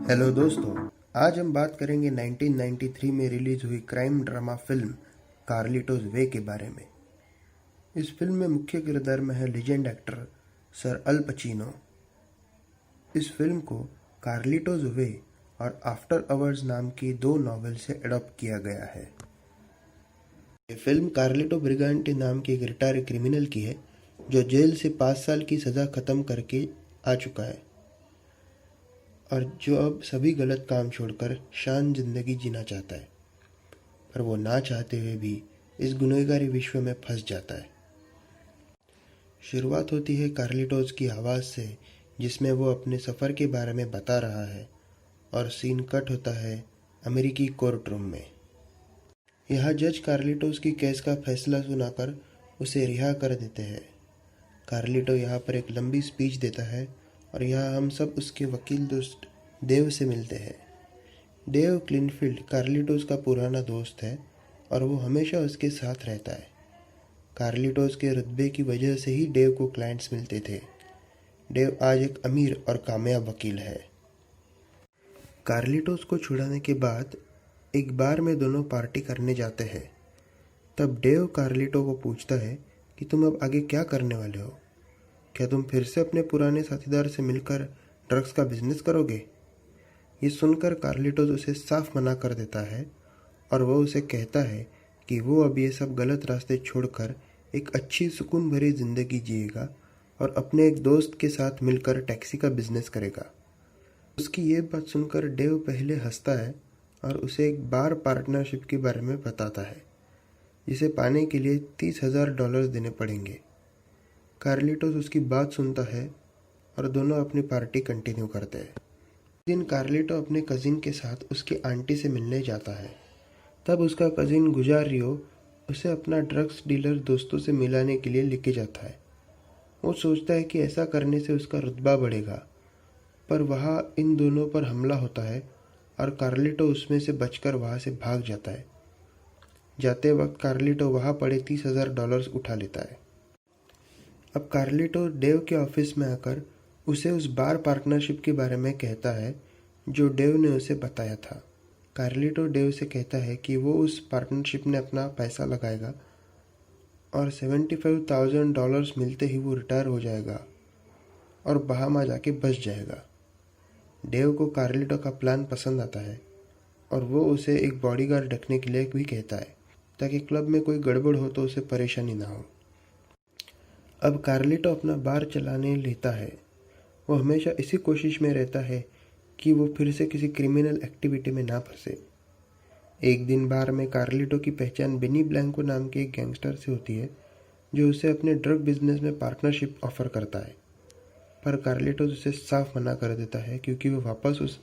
Hello दोस्तों, आज हम बात करेंगे 1993 में रिलीज हुई क्राइम ड्रामा फिल्म कार्लिटोज वे के बारे में। इस फिल्म में मुख्य किरदार में है लीजेंड एक्टर सर अल पचीनो। इस फिल्म को कार्लिटोज वे और आफ्टर आवर्स नाम की दो नॉवेल से एडॉप्ट किया गया है। ये फिल्म कार्लिटो ब्रिगांटी नाम के एक रिटायर्ड क्रिमिनल की है जो जेल से 5 साल की सज़ा ख़त्म करके आ चुका है और जो अब सभी गलत काम छोड़कर शान जिंदगी जीना चाहता है, पर वो ना चाहते हुए भी इस गुनहगारी विश्व में फंस जाता है। शुरुआत होती है कार्लिटोज की आवाज़ से, जिसमें वो अपने सफ़र के बारे में बता रहा है, और सीन कट होता है अमेरिकी कोर्ट रूम में। यहाँ जज कार्लिटोज की केस का फैसला सुनाकर उसे रिहा कर देते हैं। कार्लिटो यहाँ पर एक लंबी स्पीच देता है और यहाँ हम सब उसके वकील दोस्त डेव से मिलते हैं। डेव क्लिनफील्ड कार्लिटोज का पुराना दोस्त है और वो हमेशा उसके साथ रहता है। कार्लिटोज के रुतबे की वजह से ही डेव को क्लाइंट्स मिलते थे। डेव आज एक अमीर और कामयाब वकील है। कार्लिटोज को छुड़ाने के बाद एक बार में दोनों पार्टी करने जाते हैं। तब डेव कार्लिटो को पूछता है कि तुम अब आगे क्या करने वाले हो? क्या तुम फिर से अपने पुराने साथीदार से मिलकर ड्रग्स का बिजनेस करोगे? ये सुनकर कार्लिटोज उसे साफ मना कर देता है और वो उसे कहता है कि वो अब ये सब गलत रास्ते छोड़कर एक अच्छी सुकून भरी ज़िंदगी जिएगा और अपने एक दोस्त के साथ मिलकर टैक्सी का बिजनेस करेगा। उसकी ये बात सुनकर डेव पहले हंसता है और उसे एक बार पार्टनरशिप के बारे में बताता है, जिसे पाने के लिए $30,000 देने पड़ेंगे। कार्लिटोस उसकी बात सुनता है और दोनों अपनी पार्टी कंटिन्यू करते हैं। एक दिन कार्लिटो अपने कज़िन के साथ उसकी आंटी से मिलने जाता है। तब उसका कज़िन गुजारियो उसे अपना ड्रग्स डीलर दोस्तों से मिलाने के लिए लेके जाता है। वो सोचता है कि ऐसा करने से उसका रुतबा बढ़ेगा, पर वहाँ इन दोनों पर हमला होता है और कार्लिटो उसमें से बचकर वहाँ से भाग जाता है। जाते वक्त कार्लिटो वहाँ पड़े $30,000 उठा लेता है। अब कार्लिटो डेव के ऑफिस में आकर उसे उस बार पार्टनरशिप के बारे में कहता है जो डेव ने उसे बताया था। कार्लिटो डेव से कहता है कि वो उस पार्टनरशिप में अपना पैसा लगाएगा और $75,000 मिलते ही वो रिटायर हो जाएगा और बहामा जाके बच जाएगा। डेव को कार्लिटो का प्लान पसंद आता है और वो उसे एक बॉडीगार्ड रखने के लिए भी कहता है ताकि क्लब में कोई गड़बड़ हो तो उसे परेशानी ना हो। अब कार्लिटो अपना बार चलाने लेता है। वो हमेशा इसी कोशिश में रहता है कि वो फिर से किसी क्रिमिनल एक्टिविटी में ना फंसे। एक दिन बार में कार्लिटो की पहचान बेनी ब्लैंको नाम के एक गैंगस्टर से होती है जो उसे अपने ड्रग बिजनेस में पार्टनरशिप ऑफर करता है, पर कार्लिटो उसे साफ मना कर देता है क्योंकि वो वापस उस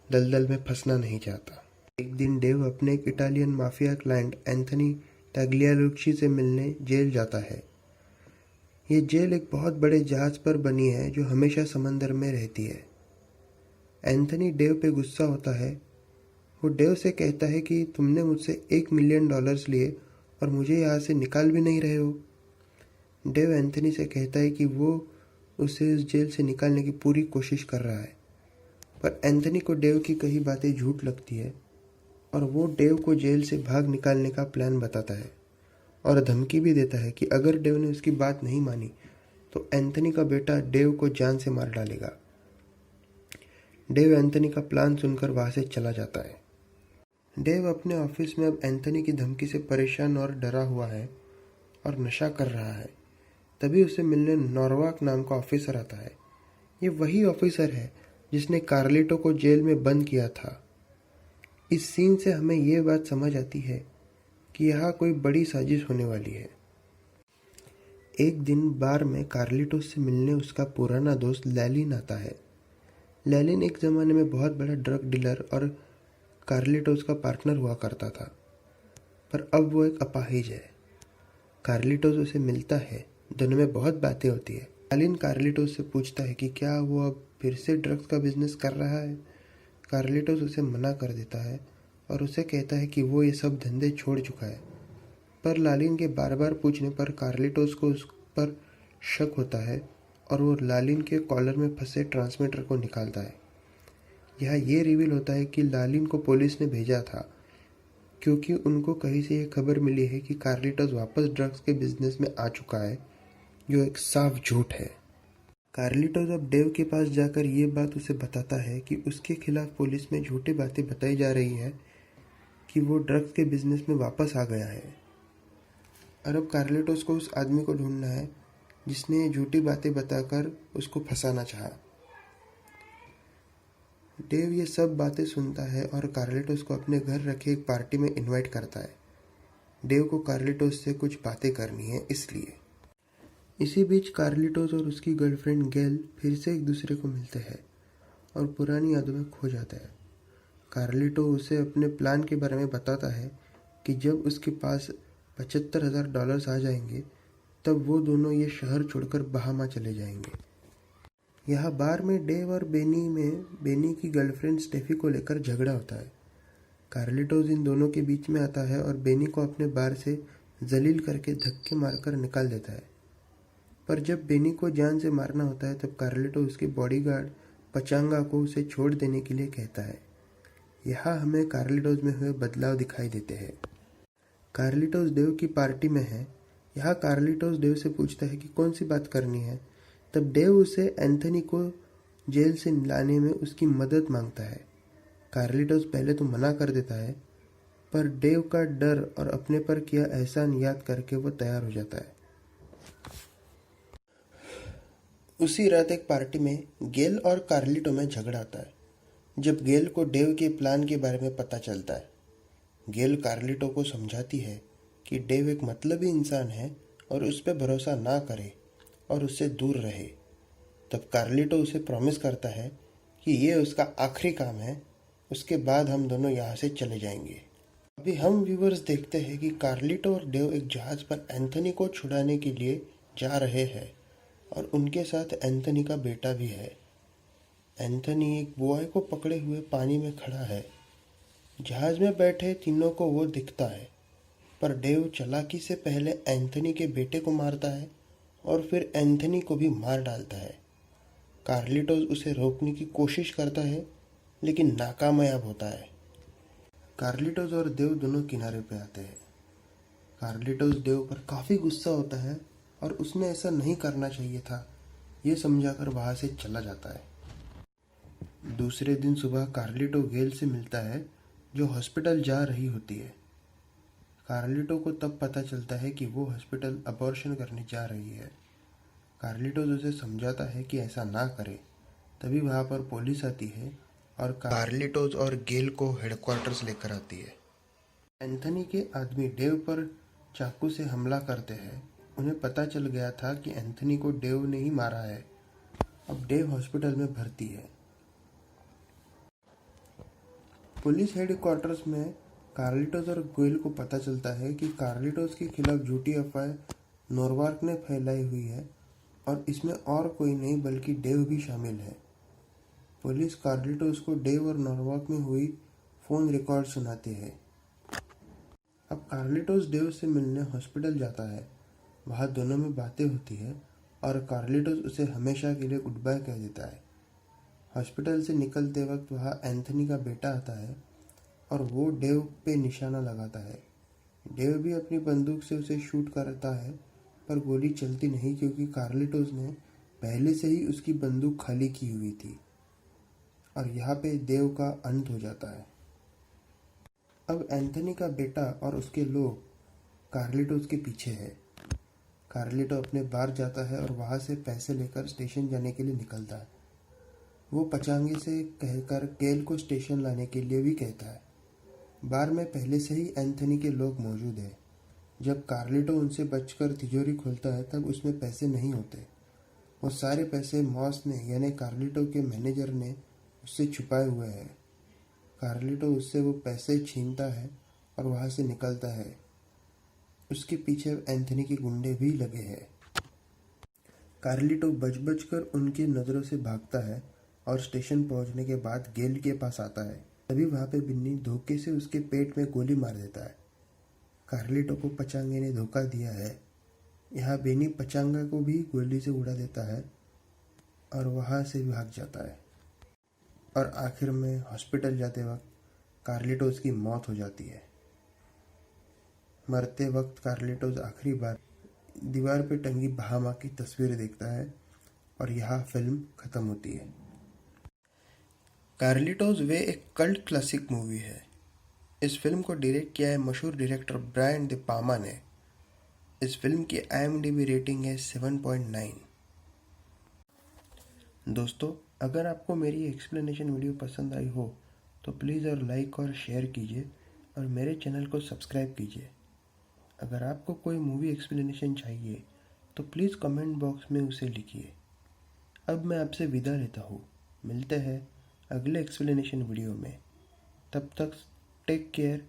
दलदल में फंसना नहीं चाहता। एक दिन डेव अपने एक इटालियन माफिया क्लाइंट एंथनी टैग्लियालुची से मिलने जेल जाता है। ये जेल एक बहुत बड़े जहाज पर बनी है जो हमेशा समंदर में रहती है। एंथनी डेव पे गुस्सा होता है। वो डेव से कहता है कि तुमने मुझसे $1 मिलियन लिए और मुझे यहाँ से निकाल भी नहीं रहे हो। डेव एंथनी से कहता है कि वो उसे उस जेल से निकालने की पूरी कोशिश कर रहा है, पर एंथनी को डेव की कही बातें झूठ लगती है और वो डेव को जेल से भाग निकालने का प्लान बताता है और धमकी भी देता है कि अगर डेव ने उसकी बात नहीं मानी तो एंथनी का बेटा डेव को जान से मार डालेगा। डेव एंथनी का प्लान सुनकर वहाँ से चला जाता है। डेव अपने ऑफिस में अब एंथनी की धमकी से परेशान और डरा हुआ है और नशा कर रहा है। तभी उसे मिलने नॉर्वाक नाम का ऑफिसर आता है। ये वही ऑफिसर है जिसने कार्लिटो को जेल में बंद किया था। इस सीन से हमें ये बात समझ आती है कि यहाँ कोई बड़ी साजिश होने वाली है। एक दिन बार में कार्लिटोस से मिलने उसका पुराना दोस्त लैलिन आता है। लैलिन एक ज़माने में बहुत बड़ा ड्रग डीलर और कार्लिटोस का पार्टनर हुआ करता था, पर अब वो एक अपाहिज है। कार्लिटोस उसे मिलता है, दोनों में बहुत बातें होती है। लैलिन कार्लिटोस से पूछता है कि क्या वो अब फिर से ड्रग्स का बिजनेस कर रहा है। कार्लिटोस उसे मना कर देता है और उसे कहता है कि वो ये सब धंधे छोड़ चुका है, पर लालिन के बार बार पूछने पर कार्लिटोस को उस पर शक होता है और वो लालिन के कॉलर में फंसे ट्रांसमीटर को निकालता है। यहाँ ये रिवील होता है कि लालिन को पुलिस ने भेजा था क्योंकि उनको कहीं से ये खबर मिली है कि कार्लिटोस वापस ड्रग्स के बिजनेस में आ चुका है, जो एक साफ झूठ है। कार्लिटोस अब डेव के पास जाकर ये बात उसे बताता है कि उसके खिलाफ पुलिस में झूठी बातें बताई जा रही है कि वो ड्रग्स के बिजनेस में वापस आ गया है। और अब कार्लिटोस को उस आदमी को ढूंढना है जिसने ये झूठी बातें बताकर उसको फंसाना चाहा। डेव ये सब बातें सुनता है और कार्लिटोस को अपने घर रखे एक पार्टी में इनवाइट करता है। डेव को कार्लिटोस से कुछ बातें करनी है इसलिए। इसी बीच कार्लिटोस और उसकी गर्लफ्रेंड गेल फिर से एक दूसरे को मिलते हैं और पुरानी यादों में खो जाता है। कार्लिटो उसे अपने प्लान के बारे में बताता है कि जब उसके पास $75,000 आ जाएंगे तब वो दोनों ये शहर छोड़कर बहामा चले जाएंगे। यहाँ बार में डेव और बेनी की गर्लफ्रेंड स्टेफी को लेकर झगड़ा होता है। कार्लिटोस इन दोनों के बीच में आता है और बेनी को अपने बार से जलील करके धक्के मारकर निकाल देता है। पर जब बेनी को जान से मारना होता है तब कार्लिटो उसके बॉडीगार्ड पचांगा को उसे छोड़ देने के लिए कहता है। यहाँ हमें कार्लिटोस में हुए बदलाव दिखाई देते हैं। कार्लिटोस डेव की पार्टी में है। यहाँ कार्लिटोस डेव से पूछता है कि कौन सी बात करनी है। तब डेव उसे एंथनी को जेल से लाने में उसकी मदद मांगता है। कार्लिटोस पहले तो मना कर देता है, पर डेव का डर और अपने पर किया एहसान याद करके वो तैयार हो जाता है। उसी रात एक पार्टी में गेल और कार्लिटो में झगड़ा आता है। जब गेल को डेव के प्लान के बारे में पता चलता है, गेल कार्लिटो को समझाती है कि डेव एक मतलबी इंसान है और उस पर भरोसा ना करे और उससे दूर रहे। तब कार्लिटो उसे प्रॉमिस करता है कि ये उसका आखिरी काम है, उसके बाद हम दोनों यहाँ से चले जाएंगे। अभी हम व्यूवर्स देखते हैं कि कार्लिटो और डेव एक जहाज पर एंथनी को छुड़ाने के लिए जा रहे हैं और उनके साथ एंथनी का बेटा भी है। एंथनी एक बुआई को पकड़े हुए पानी में खड़ा है। जहाज में बैठे तीनों को वो दिखता है, पर डेव चालाकी से पहले एंथनी के बेटे को मारता है और फिर एंथनी को भी मार डालता है। कार्लिटोस उसे रोकने की कोशिश करता है लेकिन नाकामयाब होता है। कार्लिटोस और डेव दोनों किनारे पे आते हैं। कार्लिटोस डेव पर काफ़ी गुस्सा होता है और उसने ऐसा नहीं करना चाहिए था, ये समझाकर वहाँ से चला जाता है। दूसरे दिन सुबह कार्लिटो गेल से मिलता है जो हॉस्पिटल जा रही होती है। कार्लिटो को तब पता चलता है कि वो हॉस्पिटल अबॉर्शन करने जा रही है। कार्लिटोस उसे समझाता है कि ऐसा ना करे। तभी वहाँ पर पुलिस आती है और कार्लिटोस और गेल को हेडक्वार्टर्स लेकर आती है। एंथनी के आदमी डेव पर चाकू से हमला करते हैं। उन्हें पता चल गया था कि एंथनी को डेव ने ही मारा है। अब डेव हॉस्पिटल में भर्ती है। पुलिस हेडक्वार्टर्स में कार्लिटोस और गेल को पता चलता है कि कार्लिटोस के खिलाफ झूठी अफवाह नॉर्वाक ने फैलाई हुई है और इसमें और कोई नहीं बल्कि डेव भी शामिल है। पुलिस कार्लिटोस को डेव और नॉर्वाक में हुई फ़ोन रिकॉर्ड सुनाती है। अब कार्लिटोस डेव से मिलने हॉस्पिटल जाता है। वहाँ दोनों में बातें होती है और कार्लिटोस उसे हमेशा के लिए गुड बाय कह देता है। हॉस्पिटल से निकलते वक्त वहाँ एंथनी का बेटा आता है और वो डेव पे निशाना लगाता है। डेव भी अपनी बंदूक से उसे शूट करता है, पर गोली चलती नहीं क्योंकि कार्लिटोस ने पहले से ही उसकी बंदूक खाली की हुई थी। और यहाँ पे डेव का अंत हो जाता है। अब एंथनी का बेटा और उसके लोग कार्लिटोस के पीछे है। कार्लिटो अपने बार जाता है और वहाँ से पैसे लेकर स्टेशन जाने के लिए निकलता है। वो पचांगे से कहकर गेल को स्टेशन लाने के लिए भी कहता है। बार में पहले से ही एंथनी के लोग मौजूद हैं। जब कार्लिटो उनसे बचकर तिजोरी खोलता है तब उसमें पैसे नहीं होते। वो सारे पैसे मॉस ने यानी कार्लिटो के मैनेजर ने उससे छुपाए हुए हैं। कार्लिटो उससे वो पैसे छीनता है और वहाँ से निकलता है। उसके पीछे एंथनी के गुंडे भी लगे हैं। कार्लिटो बच कर उनकी नज़रों से भागता है और स्टेशन पहुंचने के बाद गेल के पास आता है। तभी वहाँ पे बिन्नी धोखे से उसके पेट में गोली मार देता है। कार्लिटो को पचांगे ने धोखा दिया है। यहाँ बेनी पचांगा को भी गोली से उड़ा देता है और वहाँ से भाग जाता है। और आखिर में हॉस्पिटल जाते वक्त कार्लिटोस की मौत हो जाती है। मरते वक्त कार्लिटोस आखिरी बार दीवार पर टंगी बहामा की तस्वीर देखता है और यहाँ फिल्म खत्म होती है। कार्लिटोस वे एक कल्ट क्लासिक मूवी है। इस फिल्म को डायरेक्ट किया है मशहूर डायरेक्टर ब्रायन de पामा ने। इस फिल्म की IMDb रेटिंग है 7.9। दोस्तों, अगर आपको मेरी एक्सप्लेनेशन वीडियो पसंद आई हो तो प्लीज़ और लाइक और शेयर कीजिए और मेरे चैनल को सब्सक्राइब कीजिए। अगर आपको कोई मूवी एक्सप्लेनेशन चाहिए तो प्लीज़ कमेंट बॉक्स में उसे लिखिए। अब मैं आपसे विदा लेता हूँ। मिलते हैं अगले एक्सप्लेनेशन वीडियो में। तब तक take care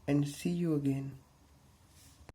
and see you again.